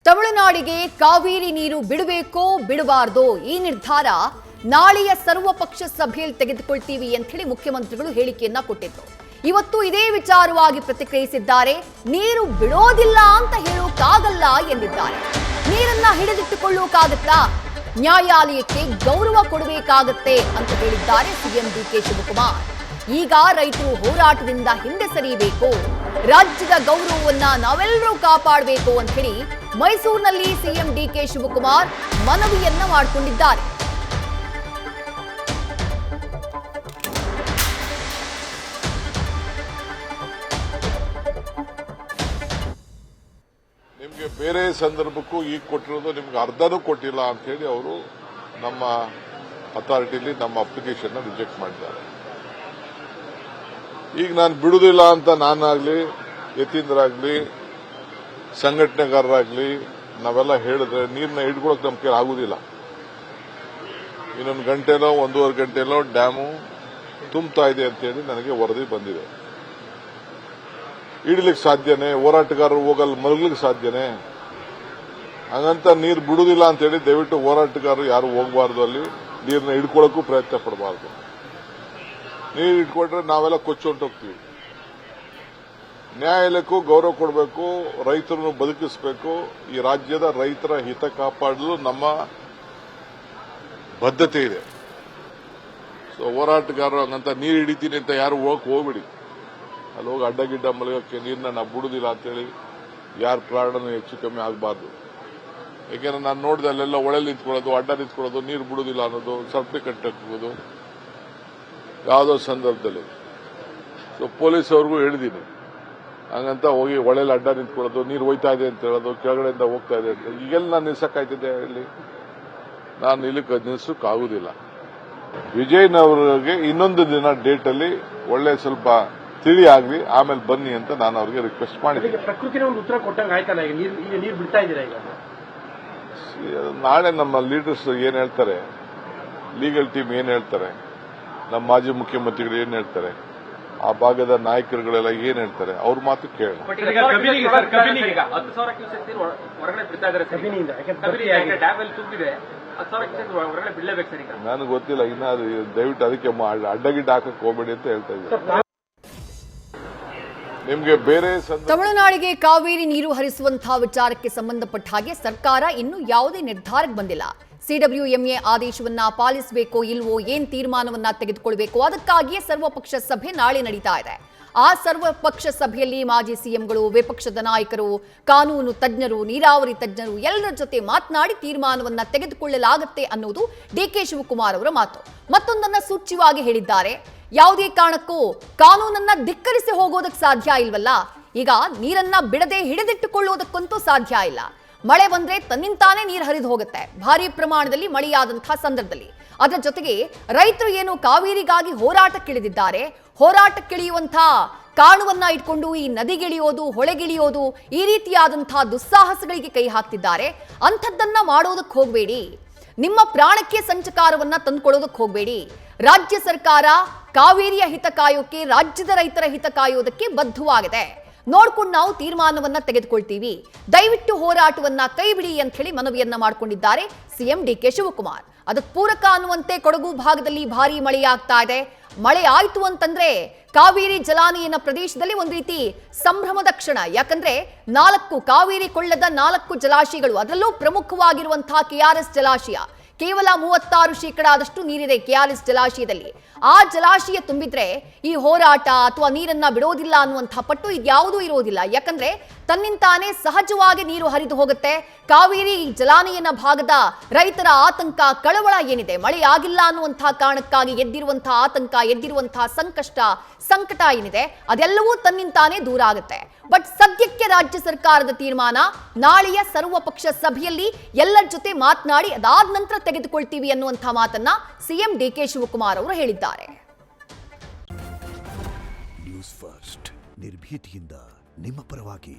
ತಮಿಳುನಾಡಿಗೆ ಕಾವೇರಿ ನೀರು ಬಿಡಬೇಕೋ ಬಿಡಬಾರ್ದೋ ಈ ನಿರ್ಧಾರ ನಾಳೆಯ ಸರ್ವಪಕ್ಷ ಸಭೆಯಲ್ಲಿ ತೆಗೆದುಕೊಳ್ತೀವಿ ಅಂತ ಹೇಳಿ ಮುಖ್ಯಮಂತ್ರಿಗಳು ಹೇಳಿಕೆಯನ್ನ ಕೊಟ್ಟಿದ್ರು. ಇವತ್ತು ಇದೇ ವಿಚಾರವಾಗಿ ಪ್ರತಿಕ್ರಿಯಿಸಿದ್ದಾರೆ. ನೀರು ಬಿಡೋದಿಲ್ಲ ಅಂತ ಹೇಳೋಕ್ಕಾಗಲ್ಲ ಎಂದಿದ್ದಾರೆ. ನೀರನ್ನ ಹಿಡಿದಿಟ್ಟುಕೊಳ್ಳೋಕ್ಕಾಗತ್ತಾ? ನ್ಯಾಯಾಲಯಕ್ಕೆ ಗೌರವ ಕೊಡಬೇಕಾಗತ್ತೆ ಅಂತ ಹೇಳಿದ್ದಾರೆ ಸಿಎಂ ಡಿಕೆ ಶಿವಕುಮಾರ್. ಈಗ ರೈತರು ಹೋರಾಟದಿಂದ ಹಿಂದೆ ಸರಿಯಬೇಕು, ರಾಜ್ಯದ ಗೌರವವನ್ನ ನಾವೆಲ್ಲರೂ ಕಾಪಾಡಬೇಕು ಅಂತ ಹೇಳಿ ಮೈಸೂರಿನಲ್ಲಿ ಸಿಎಂ ಡಿಕೆ ಶಿವಕುಮಾರ್ ಮನವಿಯನ್ನ ಮಾಡಿಕೊಂಡಿದ್ದಾರೆ. ನಿಮಗೆ ಬೇರೆ ಸಂದರ್ಭಕ್ಕೂ ಈಗ ಕೊಟ್ಟಿರೋದು ನಿಮ್ಗೆ ಅರ್ಧನೂ ಕೊಟ್ಟಿಲ್ಲ ಅಂತ ಹೇಳಿ ಅವರು ನಮ್ಮ ಅಥಾರಿಟಿಲಿ ನಮ್ಮ ಅಪ್ಲಿಕೇಶನ್ ರಿಜೆಕ್ಟ್ ಮಾಡಿದ್ದಾರೆ. ಈಗ ನಾನು ಬಿಡುವುದಿಲ್ಲ ಅಂತ ನಾನಾಗ್ಲಿ ಯತೀಂದ್ರಾಗ್ಲಿ ಸಂಘಟನೆಗಾರರಾಗ್ಲಿ ನಾವೆಲ್ಲ ಹೇಳಿದ್ರೆ ನೀರನ್ನ ಹಿಡ್ಕೊಳಕ್ ನಮ್ಮ ಕೈ ಆಗುದಿಲ್ಲ. ಇನ್ನೊಂದು ಗಂಟೆನೋ 1.5 ಗಂಟೆನೋ ಡ್ಯಾಮು ತುಂಬ್ತಾ ಇದೆ ಅಂತ ಹೇಳಿ ನನಗೆ ವರದಿ ಬಂದಿದೆ. ಇಡ್ಲಿಕ್ಕೆ ಸಾಧ್ಯನೇ? ಹೋರಾಟಗಾರರು ಹೋಗಲ್ಲ ಮಲಗ್ಲಿಕ್ಕೆ ಸಾಧ್ಯನೇ? ಹಾಗಂತ ನೀರು ಬಿಡುವುದಿಲ್ಲ ಅಂತ ಹೇಳಿ ದಯವಿಟ್ಟು ಹೋರಾಟಗಾರರು ಯಾರು ಹೋಗಬಾರ್ದು, ಅಲ್ಲಿ ನೀರನ್ನ ಹಿಡ್ಕೊಳ್ಳೋಕ್ಕೂ ಪ್ರಯತ್ನ ಪಡಬಾರ್ದು. ನೀರು ಇಟ್ಕೊಂಡ್ರೆ ನಾವೆಲ್ಲ ಕೊಚ್ಚೊಂಟೋಗ್ತೀವಿ. ನ್ಯಾಯಾಲಯಕ್ಕೂ ಗೌರವ ಕೊಡಬೇಕು, ರೈತರನ್ನು ಬದುಕಿಸಬೇಕು. ಈ ರಾಜ್ಯದ ರೈತರ ಹಿತ ಕಾಪಾಡಲು ನಮ್ಮ ಬದ್ಧತೆ ಇದೆ. ಸೊ ಹೋರಾಟಗಾರರು ಹಂಗಂತ ನೀರು ಹಿಡಿತೀನಿ ಅಂತ ಯಾರು ಹೋಗ್ಬಿಡಿ. ಅಲ್ಲಿ ಹೋಗಿ ಅಡ್ಡಗಿಡ್ಡ ಮಲಗಕ್ಕೆ ನೀರನ್ನ ನಾವು ಬಿಡುದಿಲ್ಲ ಅಂತೇಳಿ ಯಾರ ಪ್ರಾಣನೂ ಹೆಚ್ಚು ಕಮ್ಮಿ ಆಗಬಾರ್ದು. ಯಾಕೆಂದ್ರೆ ನಾನು ನೋಡಿದೆ ಅಲ್ಲೆಲ್ಲ ಒಳಲಿ ನಿಂತ್ಕೊಳ್ಳೋದು, ಅಡ್ಡ ನಿಂತ್ಕೊಳ್ಳೋದು, ನೀರು ಬಿಡುದಿಲ್ಲ ಅನ್ನೋದು, ಸರ್ಪಿ ಕಟ್ಟೋದು ಯಾವುದೋ ಸಂದರ್ಭದಲ್ಲಿ. ಸೊ ಪೊಲೀಸ್ ಅವ್ರಿಗೂ ಹೇಳಿದ್ದೀನಿ, ಹಂಗಂತ ಹೋಗಿ ಒಳ್ಳೆಲ್ಲ ಅಡ್ಡ ನಿಂತ್ಕೊಳ್ಳೋದು, ನೀರು ಹೋಯ್ತಾ ಇದೆ ಅಂತ ಹೇಳೋದು, ಕೆಳಗಡೆಯಿಂದ ಹೋಗ್ತಾ ಇದೆ ಅಂತ. ಈಗೆಲ್ಲ ನಾನು ನಿಲ್ಸಕ್ಕಾಯ್ತಿದ್ದೆ ಇಲ್ಲಿ? ನಾನು ಇಲ್ಲಿಗೆ ನಿಲ್ಸಕ್ಕಾಗುದಿಲ್ಲ. ವಿಜಯ್ನವರಿಗೆ ಇನ್ನೊಂದು ದಿನ ಡೇಟಲ್ಲಿ ಒಳ್ಳೆ ಸ್ವಲ್ಪ ತಿಳಿ ಆಗ್ಲಿ, ಆಮೇಲೆ ಬನ್ನಿ ಅಂತ ನಾನು ಅವ್ರಿಗೆ ರಿಕ್ವೆಸ್ಟ್ ಮಾಡಿದ್ದೀನಿ. ಪ್ರಕೃತಿನ ಒಂದು ಉತ್ತರ ಕೊಟ್ಟಂಗೆ ಆಯ್ತಲ್ಲ, ಈಗ ನೀರು ಬಿಡ್ತಾ ಇದ್ದೀರಾ? ಈಗ ನಾಳೆ ನಮ್ಮ ಲೀಡರ್ಸ್ ಏನ್ ಹೇಳ್ತಾರೆ, ಲೀಗಲ್ ಟೀಮ್ ಏನ್ ಹೇಳ್ತಾರೆ, ನಮ್ಮ ಮಾಜಿ ಮುಖ್ಯಮಂತ್ರಿಗಳು ಏನ್ ಹೇಳ್ತಾರೆ, ಆ ಭಾಗದ ನಾಯಕರುಗಳೆಲ್ಲ ಏನ್ ಹೇಳ್ತಾರೆ, ಅವ್ರ ಮಾತು ಕೇಳ. ನನಗೆ ಗೊತ್ತಿಲ್ಲ ಇನ್ನ, ದಯವಿಟ್ಟು ಅದಕ್ಕೆ ಅಡ್ಡಗಿಡ್ಡ ಹಾಕಕ್ಕೆ ಹೋಗ್ಬೇಡಿ ಅಂತ ಹೇಳ್ತಾ ಇದ್ದೀನಿ. ನಿಮ್ಗೆ ಬೇರೆ ತಮಿಳುನಾಡಿಗೆ ಕಾವೇರಿ ನೀರು ಹರಿಸುವಂತಹ ವಿಚಾರಕ್ಕೆ ಸಂಬಂಧಪಟ್ಟ ಹಾಗೆ ಸರ್ಕಾರ ಇನ್ನೂ ಯಾವುದೇ ನಿರ್ಧಾರಕ್ಕೆ ಬಂದಿಲ್ಲ. ಸಿಡಬ್ಲ್ಯೂಎಂಎ ಆದೇಶವನ್ನ ಪಾಲಿಸಬೇಕೋ ಇಲ್ವೋ, ಏನ್ ತೀರ್ಮಾನವನ್ನ ತೆಗೆದುಕೊಳ್ಬೇಕು, ಅದಕ್ಕಾಗಿಯೇ ಸರ್ವಪಕ್ಷ ಸಭೆ ನಾಳೆ ನಡೀತಾ ಇದೆ. ಆ ಸರ್ವಪಕ್ಷ ಸಭೆಯಲ್ಲಿ ಮಾಜಿ ಸಿಎಂಗಳು, ವಿಪಕ್ಷದ ನಾಯಕರು, ಕಾನೂನು ತಜ್ಞರು, ನೀರಾವರಿ ತಜ್ಞರು ಎಲ್ಲರ ಜೊತೆ ಮಾತನಾಡಿ ತೀರ್ಮಾನವನ್ನ ತೆಗೆದುಕೊಳ್ಳಲಾಗುತ್ತೆ ಅನ್ನೋದು ಡಿಕೆ ಶಿವಕುಮಾರ್ ಅವರ ಮಾತು. ಮತ್ತೊಂದನ್ನ ಸೂಚ್ಯವಾಗಿ ಹೇಳಿದ್ದಾರೆ, ಯಾವುದೇ ಕಾರಣಕ್ಕೂ ಕಾನೂನನ್ನ ಧಿಕ್ಕರಿಸಿ ಹೋಗೋದಕ್ಕೆ ಸಾಧ್ಯ ಇಲ್ವಲ್ಲ. ಈಗ ನೀರನ್ನ ಬಿಡದೆ ಹಿಡಿದಿಟ್ಟುಕೊಳ್ಳೋದಕ್ಕಂತೂ ಸಾಧ್ಯ ಇಲ್ಲ. ಮಳೆ ಬಂದ್ರೆ ತನ್ನಿಂತಾನೇ ನೀರು ಹರಿದು ಹೋಗುತ್ತೆ, ಭಾರಿ ಪ್ರಮಾಣದಲ್ಲಿ ಮಳೆಯಾದಂತಹ ಸಂದರ್ಭದಲ್ಲಿ. ಅದರ ಜೊತೆಗೆ ರೈತರು ಏನು ಕಾವೇರಿಗಾಗಿ ಹೋರಾಟಕ್ಕಿಳಿದಿದ್ದಾರೆ, ಹೋರಾಟಕ್ಕಿಳಿಯುವಂತಹ ಕಾರಣವನ್ನ ಇಟ್ಕೊಂಡು ಈ ನದಿಗಿಳಿಯೋದು, ಹೊಳೆಗಿಳಿಯೋದು, ಈ ರೀತಿಯಾದಂತಹ ದುಸ್ಸಾಹಸಗಳಿಗೆ ಕೈ ಹಾಕ್ತಿದ್ದಾರೆ. ಅಂಥದ್ದನ್ನ ಮಾಡೋದಕ್ಕೆ ಹೋಗಬೇಡಿ, ನಿಮ್ಮ ಪ್ರಾಣಕ್ಕೆ ಸಂಚಕಾರವನ್ನ ತಂದುಕೊಳ್ಳೋದಕ್ಕೆ ಹೋಗಬೇಡಿ. ರಾಜ್ಯ ಸರ್ಕಾರ ಕಾವೇರಿಯ ಹಿತ ಕಾಯೋಕೆ, ರಾಜ್ಯದ ರೈತರ ಹಿತ ಕಾಯೋದಕ್ಕೆ ಬದ್ಧವಾಗಿದೆ. ನೋಡ್ಕೊಂಡು ನಾವು ತೀರ್ಮಾನವನ್ನ ತೆಗೆದುಕೊಳ್ತೀವಿ, ದಯವಿಟ್ಟು ಹೋರಾಟವನ್ನ ಕೈ ಬಿಡಿ ಅಂತ ಹೇಳಿ ಮನವಿಯನ್ನ ಮಾಡಿಕೊಂಡಿದ್ದಾರೆ ಸಿಎಂ ಡಿಕೆ ಶಿವಕುಮಾರ್. ಅದಕ್ಕೆ ಪೂರಕ ಅನ್ನುವಂತೆ ಕೊಡಗು ಭಾಗದಲ್ಲಿ ಭಾರಿ ಮಳೆಯಾಗ್ತಾ ಇದೆ. ಮಳೆ ಆಯ್ತು ಅಂತಂದ್ರೆ ಕಾವೇರಿ ಜಲಾನಯನ ಪ್ರದೇಶದಲ್ಲಿ ಒಂದು ರೀತಿ ಸಂಭ್ರಮದ ಕ್ಷಣ. ಯಾಕಂದ್ರೆ 4 ಕಾವೇರಿ ಕೊಳ್ಳದ 4 ಜಲಾಶಯಗಳು, ಅದರಲ್ಲೂ ಪ್ರಮುಖವಾಗಿರುವಂತಹ ಕೆಆರ್ಎಸ್ ಜಲಾಶಯ, ಕೇವಲ 36% ನೀರಿದೆ ಕೆಆರ್ಎಸ್ ಜಲಾಶಯದಲ್ಲಿ. ಆ ಜಲಾಶಯ ತುಂಬಿದ್ರೆ ಈ ಹೋರಾಟ ಅಥವಾ ನೀರನ್ನ ಬಿಡೋದಿಲ್ಲ ಅನ್ನುವಂತಹ ಪಟ್ಟು ಇದ್ಯಾವುದೂ ಇರೋದಿಲ್ಲ. ಯಾಕಂದ್ರೆ ತನ್ನಿಂತಾನೇ ಸಹಜವಾಗಿ ನೀರು ಹರಿದು ಹೋಗುತ್ತೆ. ಕಾವೇರಿ ಜಲಾನಯನ ಭಾಗದ ರೈತರ ಆತಂಕ, ಕಳವಳ ಏನಿದೆ, ಮಳೆ ಆಗಿಲ್ಲ ಅನ್ನುವಂತಹ ಕಾರಣಕ್ಕಾಗಿ ಎದ್ದಿರುವಂತಹ ಆತಂಕ, ಎದ್ದಿರುವಂತಹ ಸಂಕಟ ಏನಿದೆ, ಅದೆಲ್ಲವೂ ತನ್ನಿಂತಾನೇ ದೂರ ಆಗುತ್ತೆ. ಬಟ್ ಸದ್ಯಕ್ಕೆ ರಾಜ್ಯ ಸರ್ಕಾರದ ತೀರ್ಮಾನ ನಾಳೆಯ ಸರ್ವಪಕ್ಷ ಸಭೆಯಲ್ಲಿ ಎಲ್ಲರ ಜೊತೆ ಮಾತನಾಡಿ ಅದಾದ ನಂತರ ತೆಗೆದುಕೊಳ್ತೀವಿ ಅನ್ನುವಂತಹ ಮಾತನ್ನ ಸಿಎಂ ಡಿಕೆ ಶಿವಕುಮಾರ್ ಅವರು ಹೇಳಿದ್ದಾರೆ. ನ್ಯೂಸ್ ಫಸ್ಟ್ ನಿರ್ಭೀತಿಯಿಂದ ನಿಮ್ಮ ಪರವಾಗಿ.